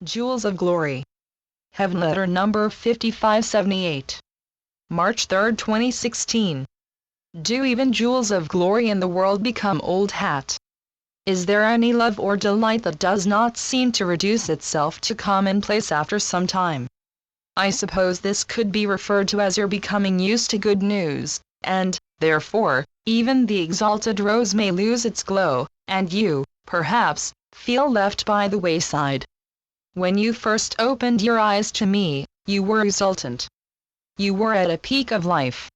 Jewels of Glory. Heavenletter number 5578. March 3, 2016. Do even jewels of glory in the world become old hat? Is there any love or delight that does not seem to reduce itself to commonplace after some time? I suppose this could be referred to as your becoming used to good news, and, therefore, even the exalted rose may lose its glow, and you, perhaps, feel left by the wayside. When you first opened your eyes to me, you were exultant. You were at a peak of life.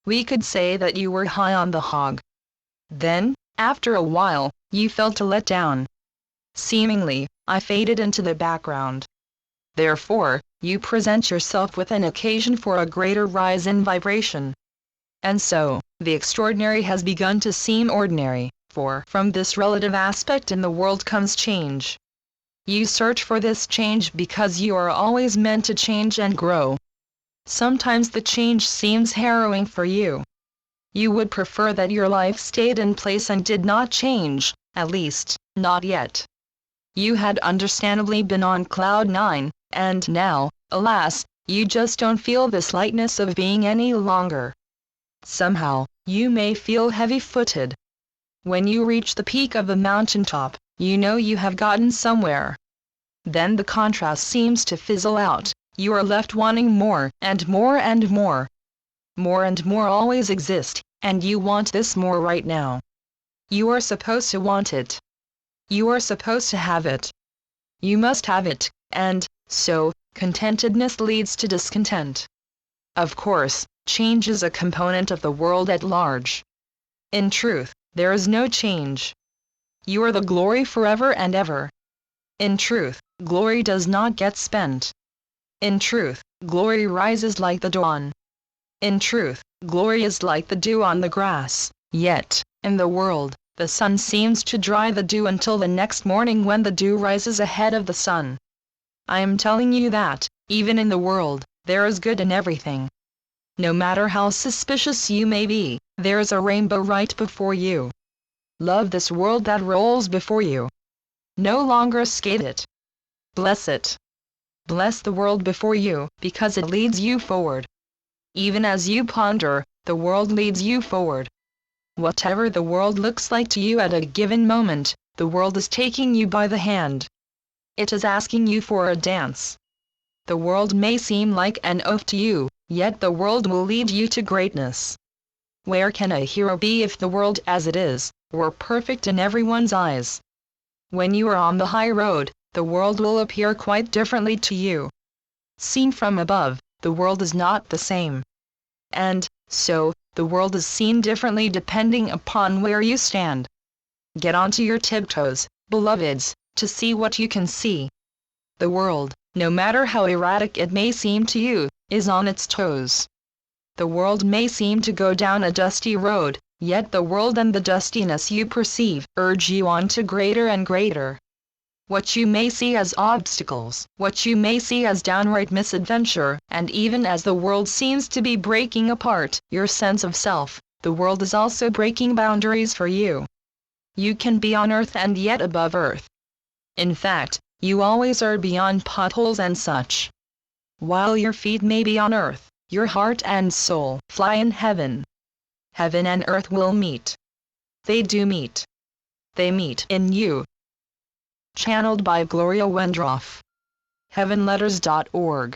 We could say that you were high on the hog. Then, after a while, you felt let down. Seemingly, I faded into the background. Therefore, you present yourself with an occasion for a greater rise in vibration. And so, the extraordinary has begun to seem ordinary, for from this relative aspect in the world comes change. You search for this change because you are always meant to change and grow. Sometimes the change seems harrowing for you. You would prefer that your life stayed in place and did not change, at least, not yet. You had understandably been on cloud 9, and now, alas, you just don't feel this lightness of being any longer. Somehow, you may feel heavy-footed. When you reach the peak of the mountaintop, you know you have gotten somewhere. Then the contrast seems to fizzle out, you are left wanting more and more and more. More and more always exist, and you want this more right now. You are supposed to want it. You are supposed to have it. You must have it, and, so, contentedness leads to discontent. Of course, change is a component of the world at large. In truth, there is no change. You are the glory forever and ever. In truth, glory does not get spent. In truth, glory rises like the dawn. In truth, glory is like the dew on the grass, yet, in the world, the sun seems to dry the dew until the next morning when the dew rises ahead of the sun. I am telling you that, even in the world, there is good in everything. No matter how suspicious you may be, there is a rainbow right before you. Love this world that rolls before you. No longer escape it. Bless it. Bless the world before you, because it leads you forward. Even as you ponder, the world leads you forward. Whatever the world looks like to you at a given moment, the world is taking you by the hand. It is asking you for a dance. The world may seem like an oath to you, yet the world will lead you to greatness. Where can a hero be if the world as it is, were perfect in everyone's eyes? When you are on the high road, the world will appear quite differently to you. Seen from above, the world is not the same. And, so, the world is seen differently depending upon where you stand. Get onto your tiptoes, beloveds, to see what you can see. The world, no matter how erratic it may seem to you, is on its toes. The world may seem to go down a dusty road, yet the world and the dustiness you perceive urge you on to greater and greater. What you may see as obstacles, what you may see as downright misadventure, and even as the world seems to be breaking apart your sense of self, the world is also breaking boundaries for you. You can be on earth and yet above earth. In fact, you always are beyond potholes and such. While your feet may be on earth, your heart and soul fly in heaven. Heaven and earth will meet. They do meet. They meet in you. Channeled by Gloria Wendroff. Heavenletters.org